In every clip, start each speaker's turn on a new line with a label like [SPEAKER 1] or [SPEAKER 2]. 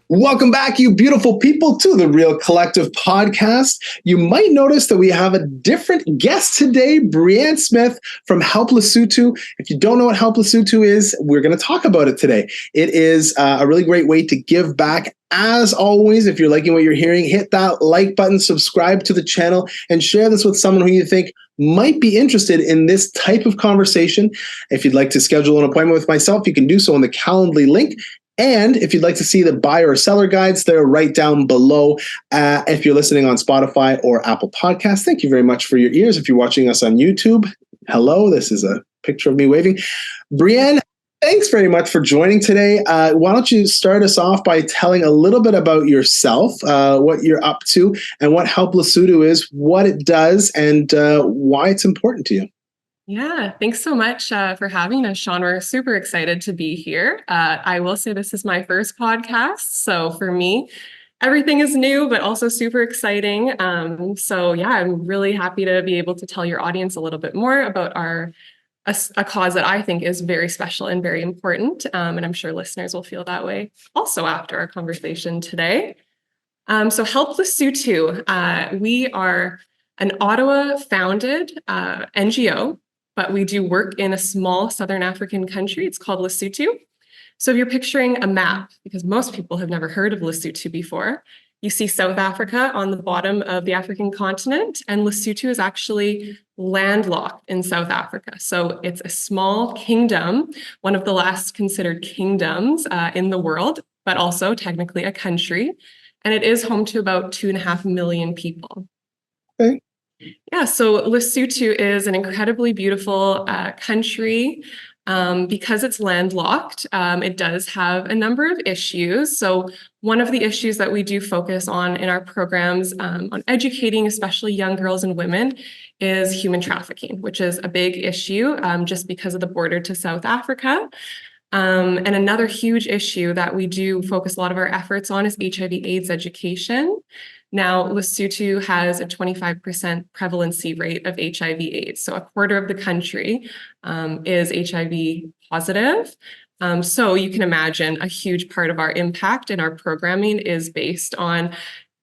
[SPEAKER 1] Welcome back, you beautiful people, to the Real Collective podcast. You might notice that we have a different guest today, Brianne Smith from Help Lesotho. If you don't know what Help Lesotho is, we're going to talk about it today. It is a really great way to give back. As always, if you're liking what you're hearing, hit that like button, subscribe to the channel, and share this with someone who you think might be interested in this type of conversation. If you'd like to schedule an appointment with myself, you can do so on the Calendly link. And if you'd like to see the buyer or seller guides, they're right down below. If you're listening on Spotify or Apple Podcasts, thank you very much for your ears. If you're watching us on YouTube, hello, this is a picture of me waving. Brianne, thanks very much for joining today. Why don't you start us off by telling a little bit about yourself, what you're up to, and what Help Lesotho is, what it does, and why it's important to you.
[SPEAKER 2] Yeah, thanks so much for having us, Sean. We're super excited to be here. I will say this is my first podcast. So for me, everything is new, but also super exciting. So yeah, I'm really happy to be able to tell your audience a little bit more about a cause that I think is very special and very important. And I'm sure listeners will feel that way also after our conversation today. So Help Lesotho, we are an Ottawa-founded NGO, but we do work in a small Southern African country. It's called Losotho. So if you're picturing a map, because most people have never heard of Lesotho before, you see South Africa on the bottom of the African continent, and Lesotho is actually landlocked in South Africa. So it's a small kingdom, one of the last considered kingdoms in the world, but also technically a country. And it is home to about 2.5 million people.
[SPEAKER 1] Okay.
[SPEAKER 2] Yeah, so Lesotho is an incredibly beautiful country. Because it's landlocked, it does have a number of issues. So one of the issues that we do focus on in our programs on educating, especially young girls and women, is human trafficking, which is a big issue just because of the border to South Africa. And another huge issue that we do focus a lot of our efforts on is HIV/AIDS education. Now, Lesotho has a 25% prevalency rate of HIV/AIDS. So a quarter of the country is HIV positive. So you can imagine a huge part of our impact in our programming is based on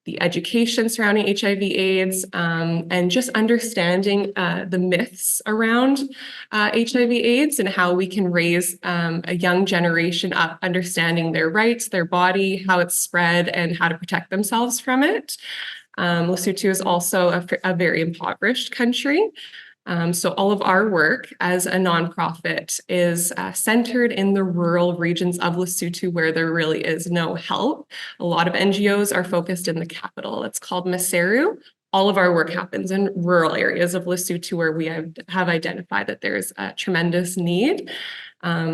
[SPEAKER 2] the education surrounding HIV/AIDS and just understanding the myths around HIV/AIDS and how we can raise a young generation up understanding their rights, their body, how it's spread, and how to protect themselves from it. Lesotho is also a very impoverished country. So all of our work as a nonprofit is centered in the rural regions of Lesotho where there really is no help. A lot of NGOs are focused in the capital. It's called Maseru. All of our work happens in rural areas of Lesotho where we have identified that there's a tremendous need.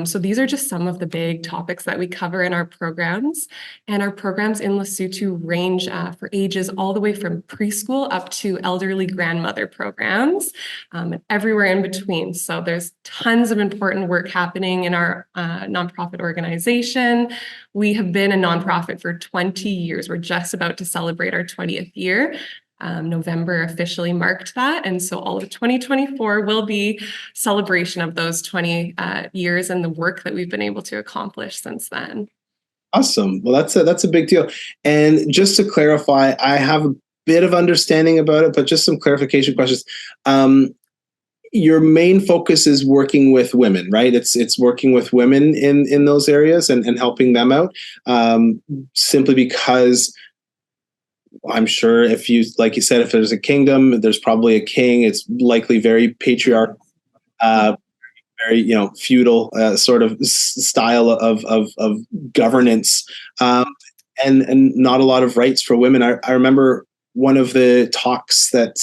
[SPEAKER 2] So these are just some of the big topics that we cover in our programs. And our programs in Lesotho range for ages all the way from preschool up to elderly grandmother programs and everywhere in between. So there's tons of important work happening in our nonprofit organization. We have been a nonprofit for 20 years. We're just about to celebrate our 20th year. November officially marked that. And so all of 2024 will be celebration of those 20 years and the work that we've been able to accomplish since then.
[SPEAKER 1] Awesome. Well, that's a big deal. And just to clarify, I have a bit of understanding about it, but just some clarification questions. Your main focus is working with women, right? It's working with women in those areas and helping them out, simply because I'm sure if you, like you said, if there's a kingdom, there's probably a king. It's likely very patriarchal, very feudal sort of style of governance, and not a lot of rights for women. I remember one of the talks that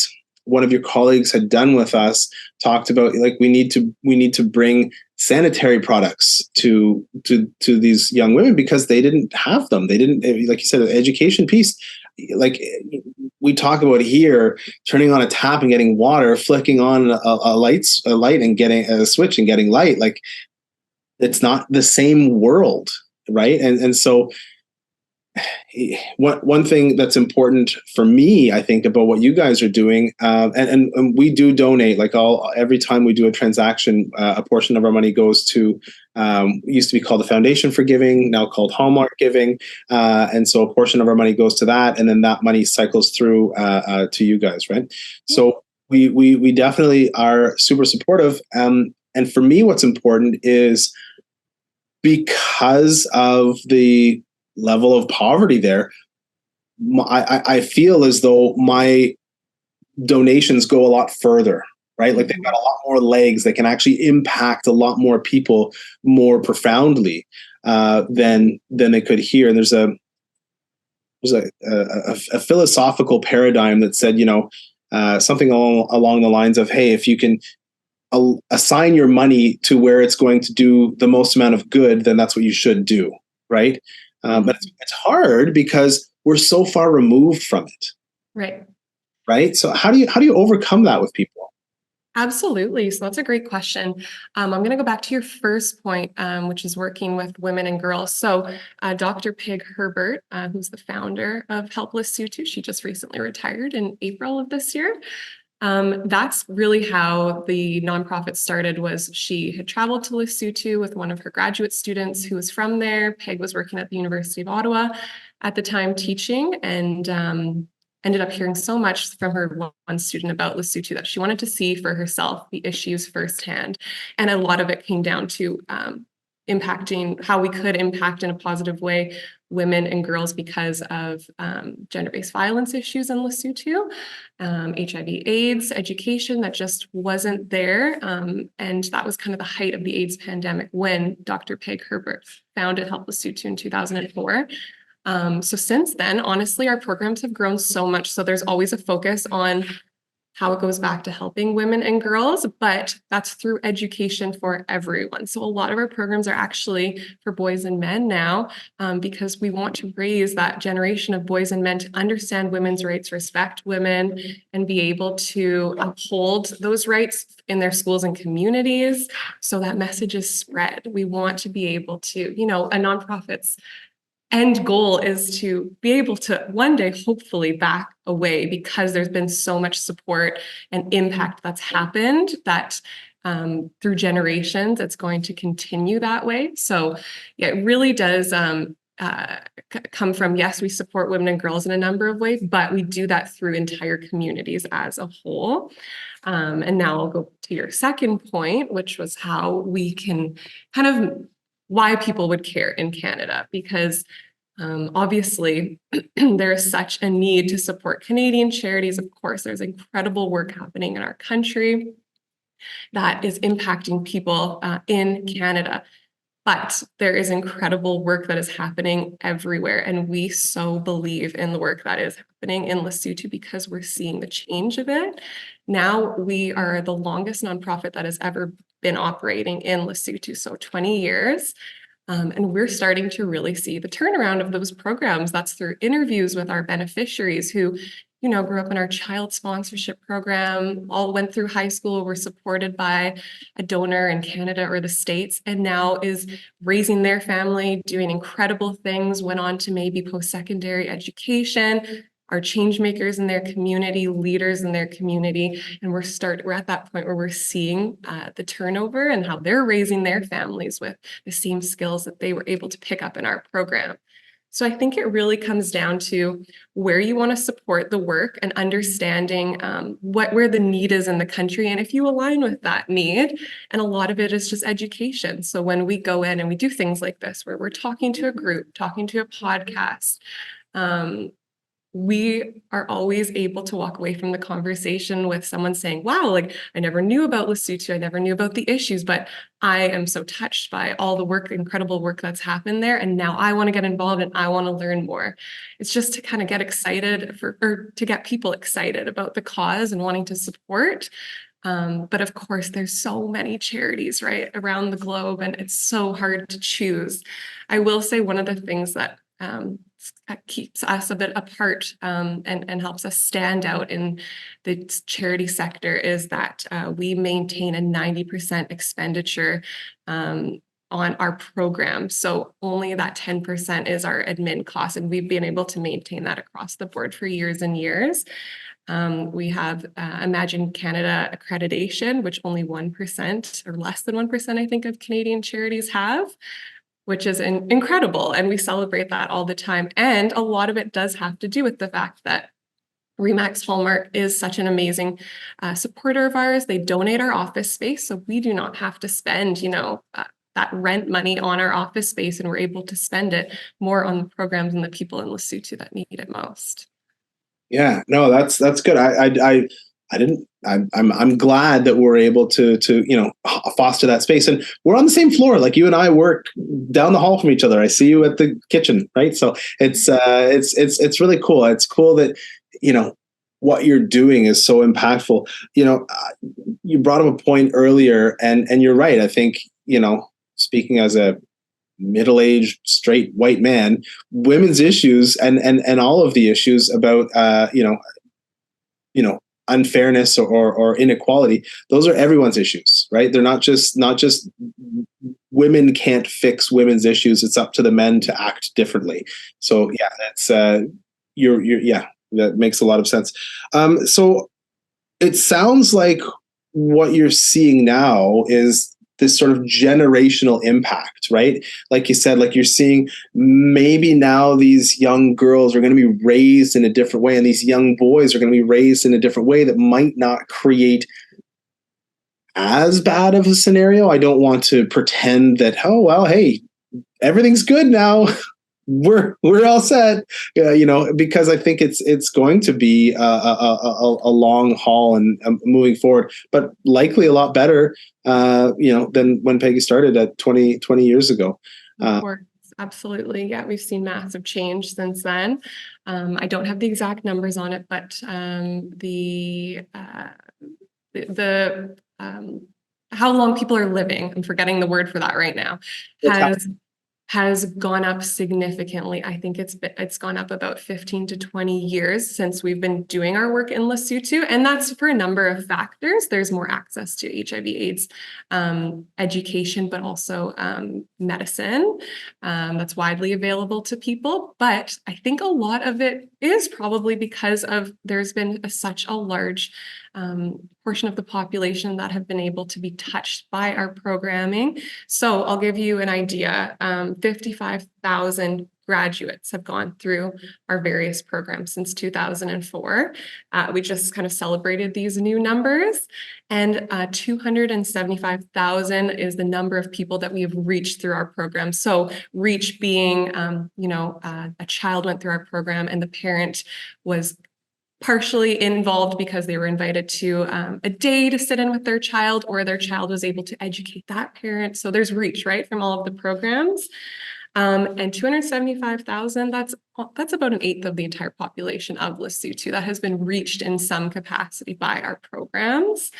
[SPEAKER 1] one of your colleagues had done with us talked about, like, we need to bring sanitary products to these young women because they didn't have them. They didn't, like you said, the education piece. Like we talk about here, turning on a tap and getting water, flicking on a light and getting a switch and getting light. Like, it's not the same world, right? And so one thing that's important for me, I think, about what you guys are doing, and we do donate. Like every time we do a transaction, a portion of our money goes to used to be called the Foundation for Giving, now called Hallmark Giving, and so a portion of our money goes to that, and then that money cycles through to you guys, right? So we definitely are super supportive. And for me, what's important is because of the level of poverty there, I feel as though my donations go a lot further, right? Like they've got a lot more legs that can actually impact a lot more people more profoundly than they could here. And there's a philosophical paradigm that said, something along the lines of, hey, if you can assign your money to where it's going to do the most amount of good, then that's what you should do, right? But it's hard because we're so far removed from it. Right. So how do you overcome that with people?
[SPEAKER 2] Absolutely. So that's a great question. I'm going to go back to your first point, which is working with women and girls. So Dr. Pig Herbert, who's the founder of Help Lesotho, she just recently retired in April of this year. That's really how the nonprofit started. Was she had traveled to Losotho with one of her graduate students who was from there. Peg was working at the University of Ottawa at the time teaching, and ended up hearing so much from her one student about Losotho that she wanted to see for herself the issues firsthand. And a lot of it came down to impacting how we could impact in a positive way women and girls because of gender-based violence issues in Lesotho, HIV/AIDS, education that just wasn't there. And that was kind of the height of the AIDS pandemic when Dr. Peg Herbert founded Help Lesotho in 2004. So since then, honestly, our programs have grown so much. So there's always a focus on how it goes back to helping women and girls, but that's through education for everyone. So a lot of our programs are actually for boys and men now, because we want to raise that generation of boys and men to understand women's rights, respect women, and be able to uphold those rights in their schools and communities so that message is spread. We want to be able to, a nonprofit's end goal is to be able to one day hopefully back away, because there's been so much support and impact that's happened that through generations it's going to continue that way. So yeah, it really does come from, yes, we support women and girls in a number of ways, but we do that through entire communities as a whole. And now I'll go to your second point, which was how we can kind of why people would care in Canada, because obviously there is such a need to support Canadian charities. Of course, there's incredible work happening in our country that is impacting people in Canada. But there is incredible work that is happening everywhere. And we so believe in the work that is happening in Lesotho because we're seeing the change of it. Now we are the longest nonprofit that has ever been operating in Lesotho, so 20 years. And we're starting to really see the turnaround of those programs. That's through interviews with our beneficiaries who, grew up in our child sponsorship program, all went through high school, were supported by a donor in Canada or the States, and now is raising their family, doing incredible things, went on to maybe post-secondary education, are change makers in their community, leaders in their community. And we're at that point where we're seeing the turnover and how they're raising their families with the same skills that they were able to pick up in our program. So I think it really comes down to where you want to support the work and understanding where the need is in the country. And if you align with that need, and a lot of it is just education. So when we go in and we do things like this, where we're talking to a group, talking to a podcast, we are always able to walk away from the conversation with someone saying, wow, like I never knew about Lesotho, I never knew about the issues, but I am so touched by all the work, incredible work that's happened there. And now I want to get involved and I want to learn more. It's just to kind of get excited or to get people excited about the cause and wanting to support. But of course, there's so many charities right around the globe, and it's so hard to choose. I will say one of the things that keeps us a bit apart and helps us stand out in the charity sector is that we maintain a 90% expenditure on our program. So only that 10% is our admin cost. And we've been able to maintain that across the board for years and years. We have Imagine Canada accreditation, which only 1% or less than 1%, I think, of Canadian charities have, which is incredible. And we celebrate that all the time. And a lot of it does have to do with the fact that Remax Hallmark is such an amazing supporter of ours. They donate our office space, so we do not have to spend, that rent money on our office space, and we're able to spend it more on the programs and the people in Losotho that need it most.
[SPEAKER 1] Yeah, no, that's good. I'm glad that we're able to foster that space, and we're on the same floor. Like, you and I work down the hall from each other. I see you at the kitchen, right? So it's really cool. It's cool that what you're doing is so impactful. You brought up a point earlier, and you're right. I think speaking as a middle-aged straight white man, women's issues and all of the issues about unfairness or inequality, those are everyone's issues, right? They're not just women can't fix women's issues. It's up to the men to act differently. So yeah, that's that makes a lot of sense. So it sounds like what you're seeing now is this sort of generational impact, right? Like you said, like, you're seeing maybe now these young girls are going to be raised in a different way, and these young boys are going to be raised in a different way that might not create as bad of a scenario. I don't want to pretend that, oh, well, hey, everything's good now. We're all set, because I think it's going to be a long haul and moving forward, but likely a lot better, than when Peggy started at 20 years ago.
[SPEAKER 2] Of course, absolutely. Yeah, we've seen massive change since then. I don't have the exact numbers on it, but how long people are living, I'm forgetting the word for that right now, has gone up significantly. I think it's gone up about 15 to 20 years since we've been doing our work in Losotho, and that's for a number of factors. There's more access to HIV/AIDS education, but also medicine that's widely available to people. But I think a lot of it is probably because of there's been such a large portion of the population that have been able to be touched by our programming. So I'll give you an idea. 55,000 graduates have gone through our various programs since 2004. We just kind of celebrated these new numbers, and 275,000 is the number of people that we have reached through our program. So reach being, a child went through our program and the parent was partially involved because they were invited to a day to sit in with their child, or their child was able to educate that parent. So there's reach, right, from all of the programs. And 275,000, that's about an eighth of the entire population of Losotho that has been reached in some capacity by our programs.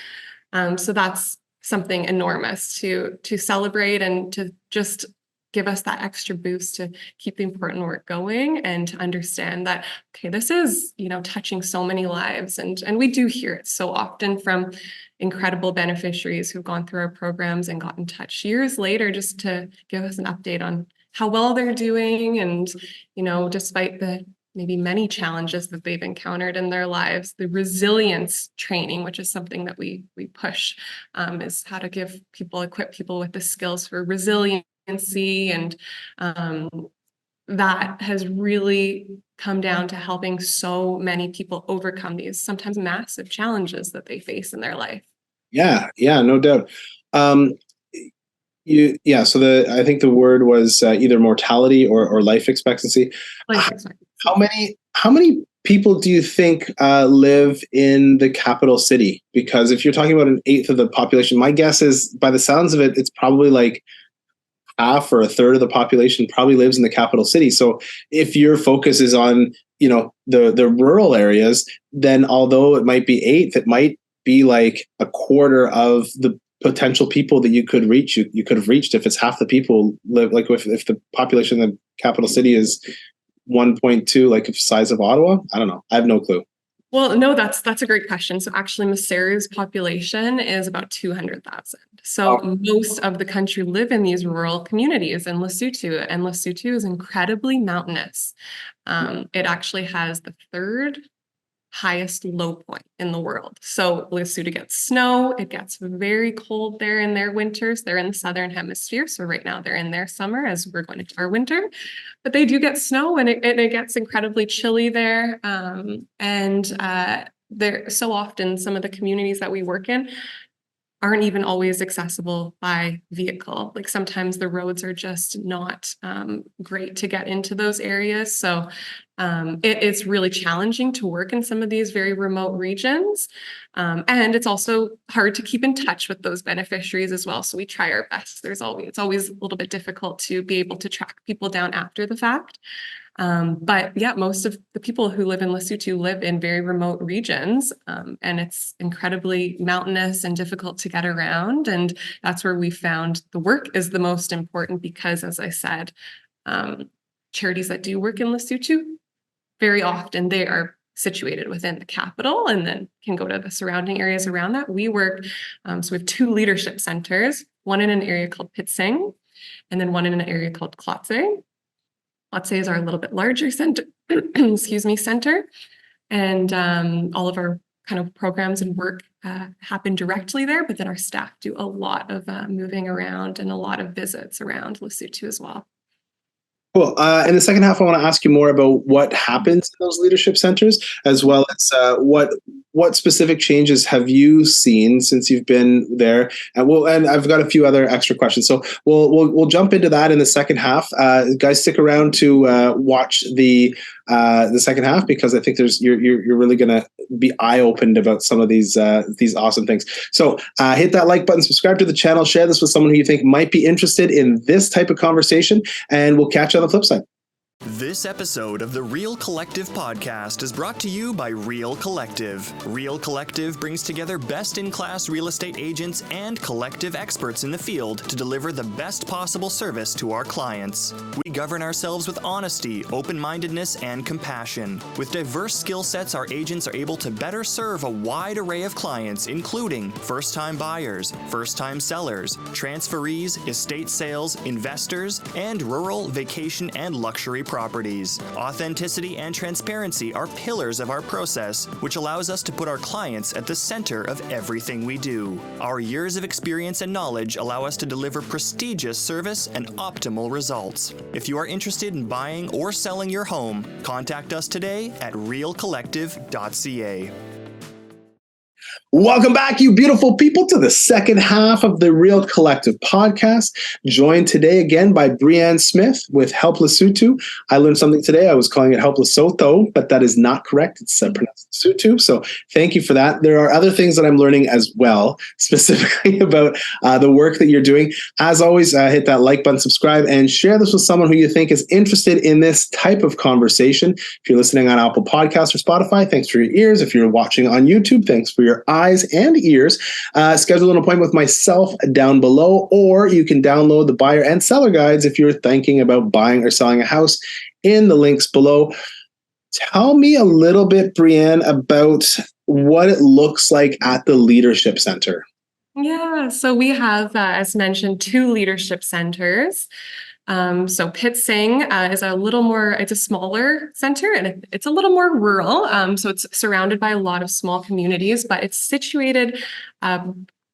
[SPEAKER 2] So that's something enormous to celebrate, and to just give us that extra boost to keep the important work going, and to understand that, okay, this is, touching so many lives. And we do hear it so often from incredible beneficiaries who've gone through our programs and got in touch years later just to give us an update on how well they're doing. And, despite the maybe many challenges that they've encountered in their lives, the resilience training, which is something that we push, is how to equip people with the skills for resilience. And that has really come down to helping so many people overcome these sometimes massive challenges that they face in their life.
[SPEAKER 1] Yeah, no doubt. So I think the word was either mortality or life expectancy.
[SPEAKER 2] Life expectancy.
[SPEAKER 1] How many people do you think live in the capital city? Because if you're talking about an eighth of the population, my guess is, by the sounds of it, it's probably like half or a third of the population probably lives in the capital city. So if your focus is on, the rural areas, then although it might be eighth, it might be like a quarter of the potential people that you could reach. You could have reached if it's half the people live, like if the population of the capital city is 1.2, like the size of Ottawa. I don't know. I have no clue.
[SPEAKER 2] Well, no, that's a great question. So actually, Maseru's population is about 200,000. So most of the country live in these rural communities in Lesotho, and Lesotho is incredibly mountainous. It actually has the third highest low point in the world. So Lesotho gets snow. It gets very cold there in their winters. They're in the southern hemisphere. So right now they're in their summer as we're going into our winter. But they do get snow and it gets incredibly chilly there. There so often some of the communities that we work in aren't even always accessible by vehicle. Like sometimes the roads are just not great to get into those areas. So it's really challenging to work in some of these very remote regions. And it's also hard to keep in touch with those beneficiaries as well. So we try our best. It's always a little bit difficult to be able to track people down after the fact. But yeah, most of the people who live in Lesotho live in very remote regions, and it's incredibly mountainous and difficult to get around. And that's where we found the work is the most important because, as I said, charities that do work in Lesotho, very often they are situated within the capital and then can go to the surrounding areas around that. We work, so we have two leadership centers, one in an area called Pitsing, and then one in an area called Tasse. Tasse is our little bit larger center, center. And all of our kind of programs and work happen directly there, but then our staff do a lot of moving around and a lot of visits around Lesotho as well.
[SPEAKER 1] Cool. In the second half, I want to ask you more about what happens in those leadership centers, as well as what specific changes have you seen since you've been there. And I've got a few other extra questions, so we'll jump into that in the second half. Guys, stick around to watch the second half because I think you're really going to be eye opened about some of these awesome things. So hit that like button, subscribe to the channel, share this with someone who you think might be interested in this type of conversation, and we'll catch you on the flip side.
[SPEAKER 3] This episode of the Real Collective podcast is brought to you by Real Collective. Real Collective brings together best-in-class real estate agents and collective experts in the field to deliver the best possible service to our clients. We govern ourselves with honesty, open-mindedness, and compassion. With diverse skill sets, our agents are able to better serve a wide array of clients, including first-time buyers, first-time sellers, transferees, estate sales, investors, and rural, vacation, and luxury properties. Authenticity and transparency are pillars of our process, which allows us to put our clients at the center of everything we do. Our years of experience and knowledge allow us to deliver prestigious service and optimal results. If you are interested in buying or selling your home, contact us today at realcollective.ca.
[SPEAKER 1] Welcome back, you beautiful people, to the second half of the Real Collective podcast. Joined today again by Brianne Smith with Help Lesotho. I learned something today. I was calling it Help Losotho, but that is not correct. It's pronounced Lesotho. So thank you for that. There are other things that I'm learning as well, specifically about the work that you're doing. As always, hit that like button, subscribe, and share this with someone who you think is interested in this type of conversation. If you're listening on Apple Podcasts or Spotify, thanks for your ears. If you're watching on YouTube, thanks for your eyes and ears. Schedule an appointment with myself down below, or you can download the buyer and seller guides if you're thinking about buying or selling a house in the links below. Tell me a little bit, Brianne, about what it looks like at the Leadership Center.
[SPEAKER 2] Yeah, so we have, as mentioned, two leadership centers. So Pitsing is it's a smaller center and it's a little more rural. So it's surrounded by a lot of small communities, but it's situated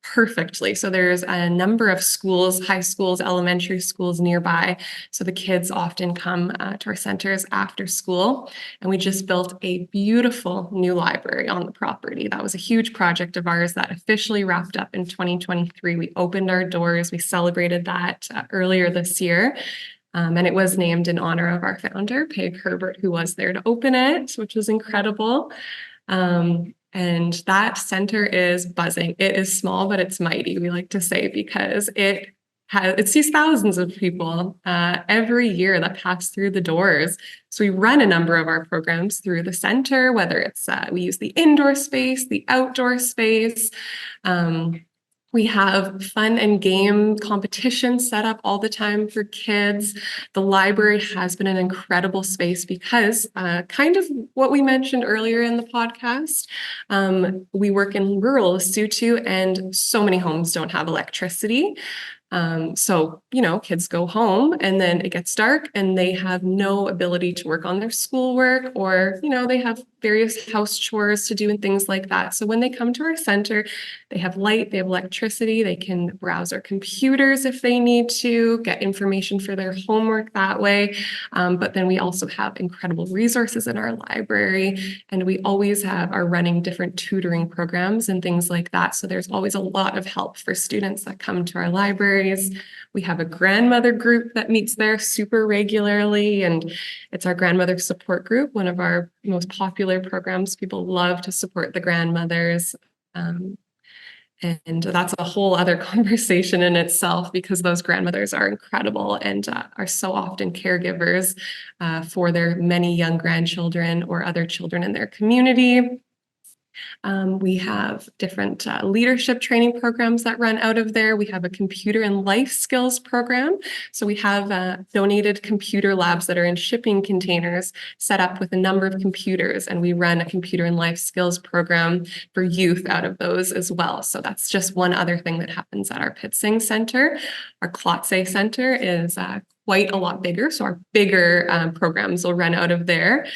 [SPEAKER 2] perfectly. So there's a number of schools, high schools, elementary schools nearby. So the kids often come to our centers after school. And we just built a beautiful new library on the property. That was a huge project of ours that officially wrapped up in 2023. We opened our doors. We celebrated that earlier this year. And it was named in honor of our founder, Peg Herbert, who was there to open it, which was incredible. And that center is buzzing. It is small, but it's mighty, we like to say, because it sees thousands of people every year that pass through the doors. So we run a number of our programs through the center, whether it's we use the indoor space, the outdoor space. We have fun and game competitions set up all the time for kids. The library has been an incredible space because kind of what we mentioned earlier in the podcast, we work in rural Lesotho and so many homes don't have electricity. So, kids go home and then it gets dark and they have no ability to work on their schoolwork, or, they have various house chores to do and things like that. So when they come to our center, they have light, they have electricity, they can browse our computers if they need to, get information for their homework that way. But then we also have incredible resources in our library, and we always are running different tutoring programs and things like that. So there's always a lot of help for students that come to our libraries. We have a grandmother group that meets there super regularly, and it's our grandmother support group, one of our most popular programs. People love to support the grandmothers. And that's a whole other conversation in itself, because those grandmothers are incredible and are so often caregivers for their many young grandchildren or other children in their community. We have different leadership training programs that run out of there. We have a computer and life skills program. So we have donated computer labs that are in shipping containers set up with a number of computers, and we run a computer and life skills program for youth out of those as well. So that's just one other thing that happens at our Pitsing Center. Our Tasse Center is quite a lot bigger, so our bigger programs will run out of there.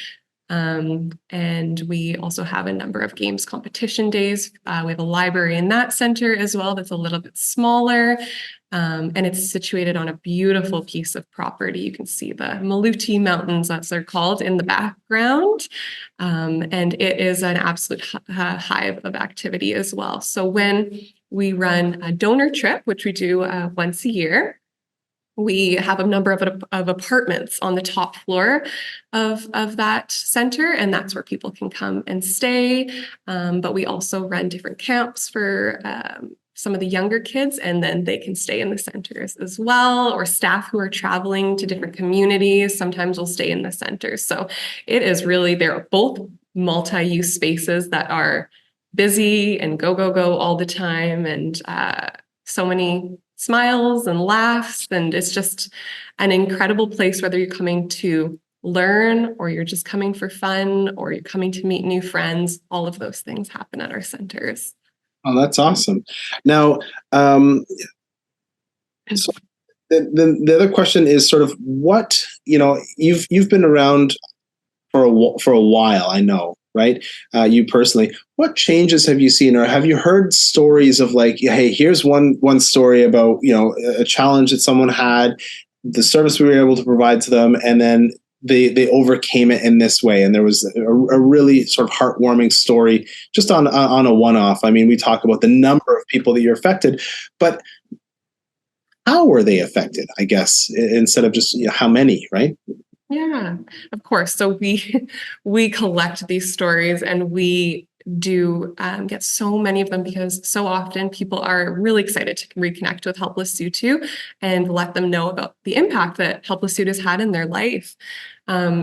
[SPEAKER 2] And we also have a number of games competition days. We have a library in that center as well that's a little bit smaller, and it's situated on a beautiful piece of property. You can see the Maluti Mountains, as they're called, in the background, and it is an absolute hive of activity as well. So when we run a donor trip, which we do once a year, we have a number of apartments on the top floor of that center, and that's where people can come and stay. But we also run different camps for some of the younger kids, and then they can stay in the centers as well, or staff who are traveling to different communities sometimes will stay in the centers. So it is really, they're both multi-use spaces that are busy and go all the time, and so many smiles and laughs, and it's just an incredible place, whether you're coming to learn or you're just coming for fun or you're coming to meet new friends. All of those things happen at our centers.
[SPEAKER 1] Oh, that's awesome. Now, so the other question is sort of what, you've been around for a while, I know, right? You personally, what changes have you seen, or have you heard stories of like, hey, here's one story about, a challenge that someone had, the service we were able to provide to them, and then they overcame it in this way, and there was a really sort of heartwarming story just on a one-off. I mean, we talk about the number of people that you're affected, but how were they affected, I guess, instead of just how many, right?
[SPEAKER 2] Yeah, of course. So we collect these stories, and we do get so many of them, because so often people are really excited to reconnect with Help Lesotho and let them know about the impact that Help Lesotho has had in their life.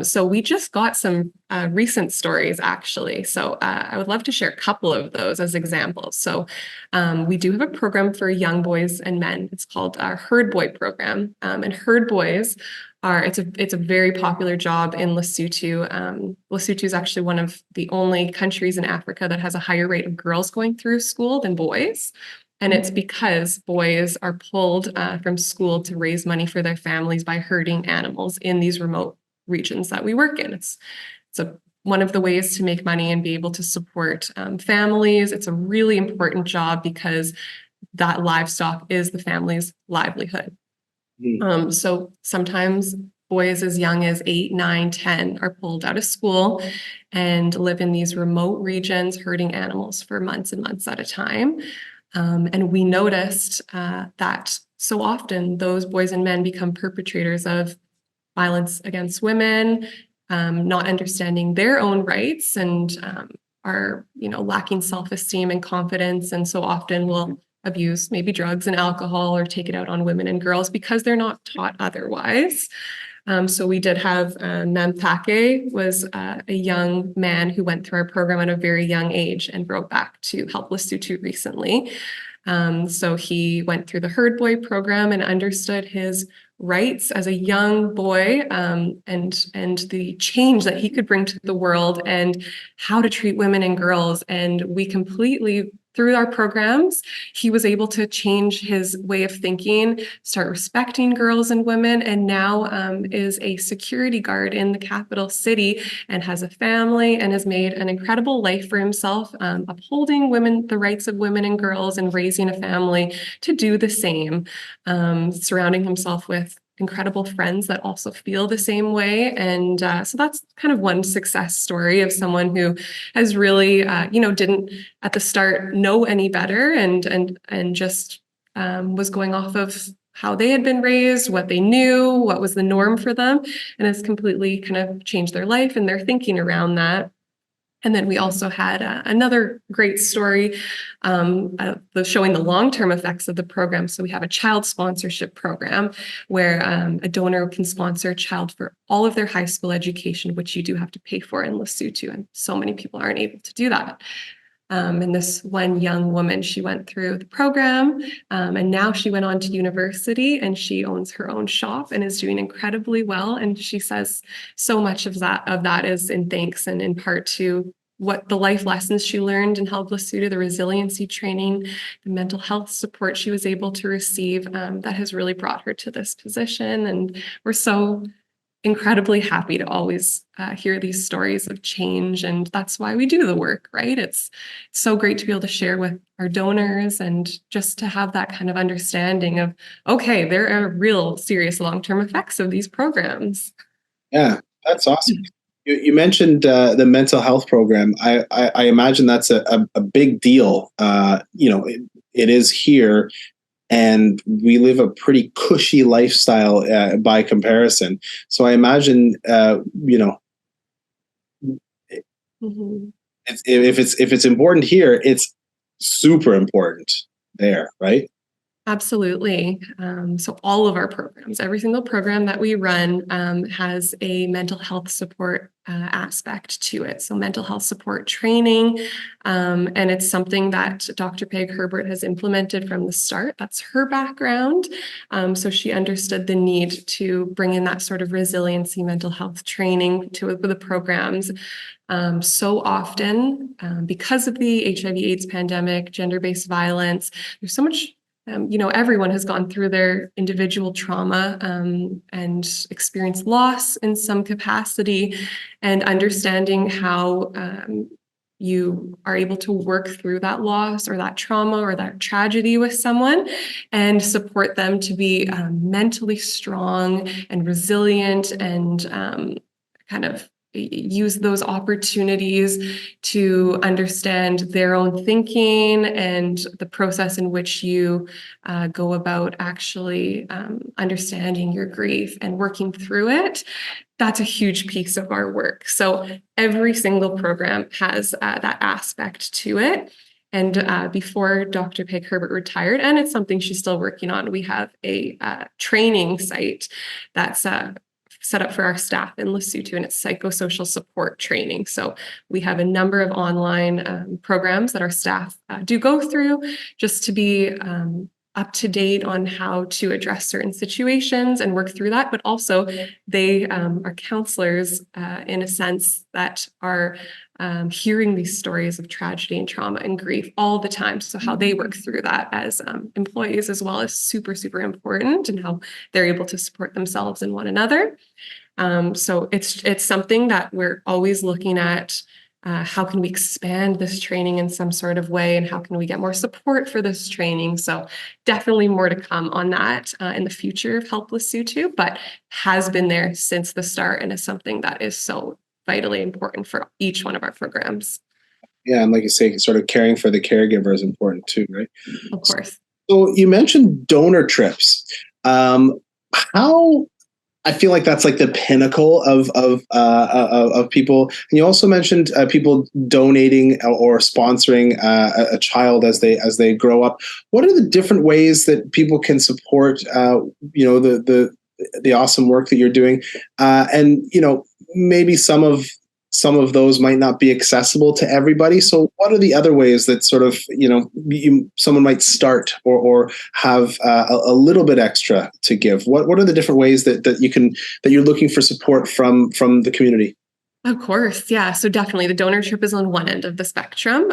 [SPEAKER 2] So we just got some recent stories, actually. So I would love to share a couple of those as examples. So we do have a program for young boys and men. It's called our Herd Boy program. And Herd Boys it's a very popular job in Lesotho. Lesotho is actually one of the only countries in Africa that has a higher rate of girls going through school than boys. And it's because boys are pulled from school to raise money for their families by herding animals in these remote regions that we work in. It's one of the ways to make money and be able to support families. It's a really important job because that livestock is the family's livelihood. So sometimes boys as young as 8, 9, 10 are pulled out of school and live in these remote regions herding animals for months and months at a time. And we noticed that so often those boys and men become perpetrators of violence against women, not understanding their own rights, and are lacking self-esteem and confidence, and so often will abuse maybe drugs and alcohol or take it out on women and girls because they're not taught otherwise. So we did have Tasse was a young man who went through our program at a very young age and wrote back to Help Lesotho recently. So he went through the Herd Boy program and understood his rights as a young boy, and the change that he could bring to the world and how to treat women and girls. And we completely, through our programs, he was able to change his way of thinking, start respecting girls and women, and now is a security guard in the capital city and has a family and has made an incredible life for himself, upholding the rights of women and girls, and raising a family to do the same, surrounding himself with incredible friends that also feel the same way. And so that's kind of one success story of someone who has really, didn't at the start know any better, and just was going off of how they had been raised, what they knew, what was the norm for them, and has completely kind of changed their life and their thinking around that. And then we also had another great story showing the long-term effects of the program. So we have a child sponsorship program where a donor can sponsor a child for all of their high school education, which you do have to pay for in Losotho, and so many people aren't able to do that. And this one young woman, she went through the program, and now she went on to university, and she owns her own shop and is doing incredibly well. And she says so much of that is in thanks and in part to what the life lessons she learned in Help Lesotho, the resiliency training, the mental health support she was able to receive, that has really brought her to this position. And we're so incredibly happy to always hear these stories of change, and that's why we do the work, right? It's so great to be able to share with our donors and just to have that kind of understanding of, okay, there are real serious long-term effects of these programs.
[SPEAKER 1] Yeah, that's awesome. You mentioned the mental health program. I imagine that's a big deal. It is here, and we live a pretty cushy lifestyle by comparison. So I imagine,
[SPEAKER 2] Mm-hmm.
[SPEAKER 1] if it's important here, it's super important there, right?
[SPEAKER 2] Absolutely. So all of our programs, every single program that we run has a mental health support aspect to it. So mental health support training, and it's something that Dr. Peg Herbert has implemented from the start. That's her background. So she understood the need to bring in that sort of resiliency mental health training to the programs. So often, because of the HIV/AIDS pandemic, gender-based violence, there's so much. Everyone has gone through their individual trauma and experienced loss in some capacity, and understanding how you are able to work through that loss or that trauma or that tragedy with someone and support them to be mentally strong and resilient, and kind of use those opportunities to understand their own thinking and the process in which you go about actually understanding your grief and working through it. That's a huge piece of our work. So every single program has that aspect to it. And before Dr. Peg Herbert retired, and it's something she's still working on, we have a training site that's set up for our staff in Losotho, and it's psychosocial support training. So we have a number of online programs that our staff do go through just to be up to date on how to address certain situations and work through that. But also they are counselors in a sense that are hearing these stories of tragedy and trauma and grief all the time. So how they work through that as employees as well is super, super important, and how they're able to support themselves and one another. So it's something that we're always looking at. How can we expand this training in some sort of way, and how can we get more support for this training? So definitely more to come on that in the future of Help Lesotho, but has been there since the start and is something that is so vitally important for each one of our programs.
[SPEAKER 1] Yeah, and like you say, sort of caring for the caregiver is important too, right?
[SPEAKER 2] Of course.
[SPEAKER 1] So you mentioned donor trips. How I feel like that's like the pinnacle of people. And you also mentioned people donating or sponsoring a child as they grow up. What are the different ways that people can support the awesome work that you're doing, and maybe some of some of those might not be accessible to everybody. So what are the other ways that sort of, someone might start or have a little bit extra to give? What are the different ways that you're looking for support from the community?
[SPEAKER 2] Of course. Yeah. So definitely the donorship is on one end of the spectrum.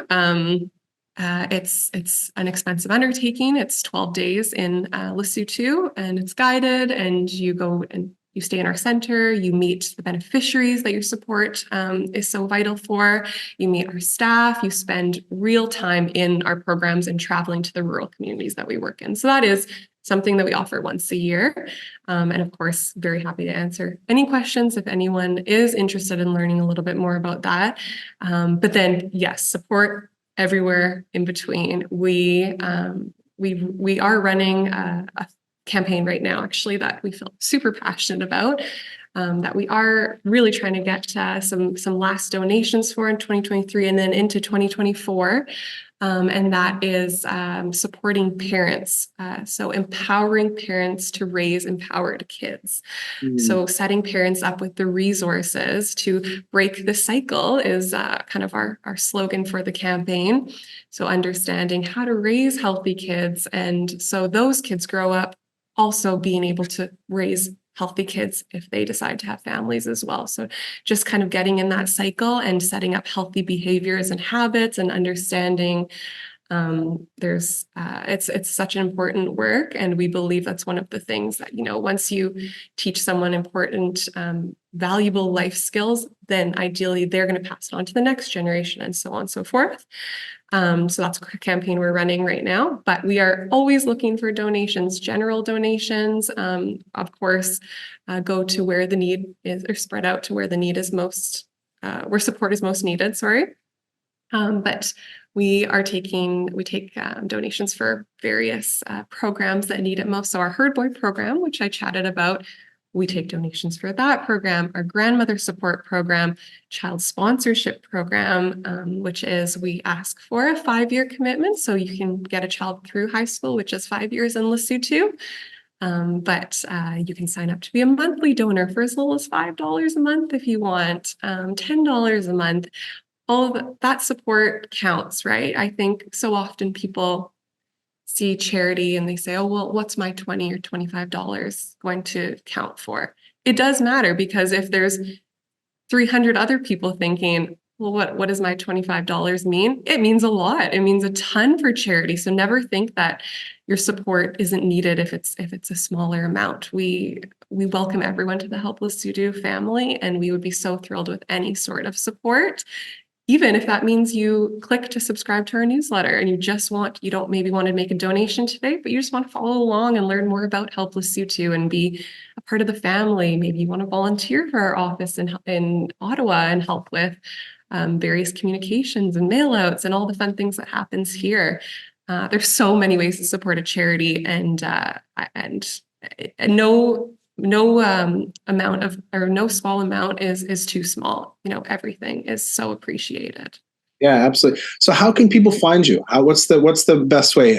[SPEAKER 2] It's an expensive undertaking. It's 12 days in Losotho, and it's guided, and you go and you stay in our center, you meet the beneficiaries that your support is so vital for, you meet our staff, you spend real time in our programs and traveling to the rural communities that we work in. So that is something that we offer once a year. And of course, very happy to answer any questions if anyone is interested in learning a little bit more about that. But then, yes, support everywhere in between. We are running a campaign right now, actually, that we feel super passionate about, that we are really trying to get some last donations for in 2023 and then into 2024. And that is supporting parents. So empowering parents to raise empowered kids. So setting parents up with the resources to break the cycle is kind of our slogan for the campaign. So understanding how to raise healthy kids. And so those kids grow up also being able to raise healthy kids if they decide to have families as well. So just kind of getting in that cycle and setting up healthy behaviors and habits and understanding it's such an important work. And we believe that's one of the things that, once you teach someone important, valuable life skills, then ideally they're going to pass it on to the next generation and so on and so forth. So that's a campaign we're running right now, but we are always looking for donations, general donations, of course, go to where the need is, or spread out to where the need is most, where support is most needed, but we take donations for various programs that need it most. So our Herd Boy program, which I chatted about, we take donations for that program. Our grandmother support program, child sponsorship program, which is we ask for a 5-year commitment. So you can get a child through high school, which is 5 years in Losotho. But you can sign up to be a monthly donor for as little as $5 a month if you want, $10 a month. All of that support counts, right? I think so often people see charity and they say, oh, well, what's my $20 or $25 going to count for? It does matter, because if there's 300 other people thinking, well, what does my $25 mean? It means a lot. It means a ton for charity. So never think that your support isn't needed if it's a smaller amount. We welcome everyone to the Help Losotho family, and we would be so thrilled with any sort of support. Even if that means you click to subscribe to our newsletter and you don't maybe want to make a donation today, but you just want to follow along and learn more about Help Losotho and be a part of the family. Maybe you want to volunteer for our office in Ottawa and help with various communications and mailouts and all the fun things that happens here. There's so many ways to support a charity, and no small amount is too small. Everything is so appreciated.
[SPEAKER 1] Yeah, absolutely. So how can people find you? What's the best way?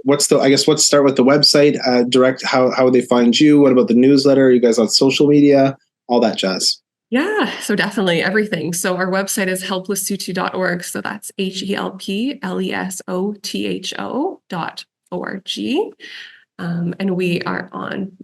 [SPEAKER 1] Let's start with the website, direct, how would they find you? What about the newsletter? Are you guys on social media? All that jazz.
[SPEAKER 2] Yeah, so definitely everything. So our website is helplosotho.org. So that's HELPLESOTHO.org. And we are on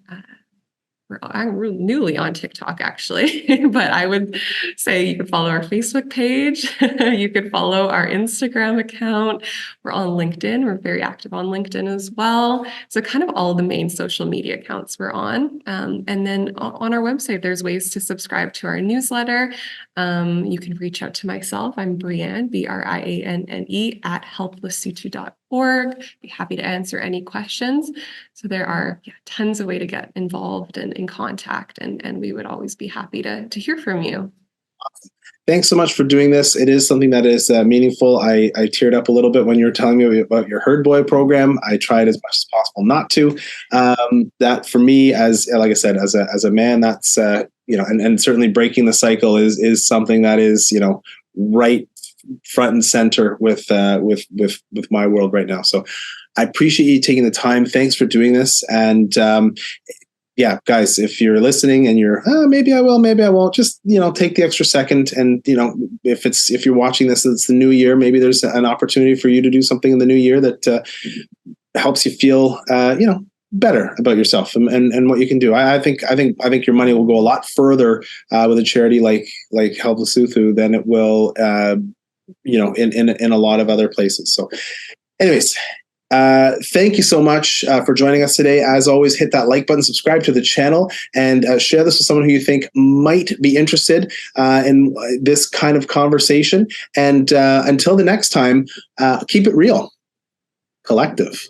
[SPEAKER 2] I'm newly on TikTok, actually, but I would say you could follow our Facebook page. You could follow our Instagram account. We're on LinkedIn. We're very active on LinkedIn as well. So kind of all the main social media accounts we're on. And then on our website, there's ways to subscribe to our newsletter. You can reach out to myself. I'm Brianne, BRIANNE, at helplosotho.org. Be happy to answer any questions. So there are tons of ways to get involved and in contact, and we would always be happy to hear from you.
[SPEAKER 1] Awesome. Thanks so much for doing this. It is something that is meaningful. I teared up a little bit when you were telling me about your Herd Boy program. I tried as much as possible not to. That for me, as like I said, as a man, that's and certainly breaking the cycle is something that is right front and center with my world right now. So I appreciate you taking the time. Thanks for doing this. And yeah, guys, if you're listening and you're, maybe I will, maybe I won't, just, take the extra second. And, if you're watching this, it's the new year, maybe there's an opportunity for you to do something in the new year that helps you feel, better about yourself and what you can do. I think your money will go a lot further with a charity like Help Losotho than it will, in a lot of other places. So anyways, thank you so much for joining us today. As always, hit that like button, subscribe to the channel, and share this with someone who you think might be interested in this kind of conversation. And until the next time, keep it real. Collective.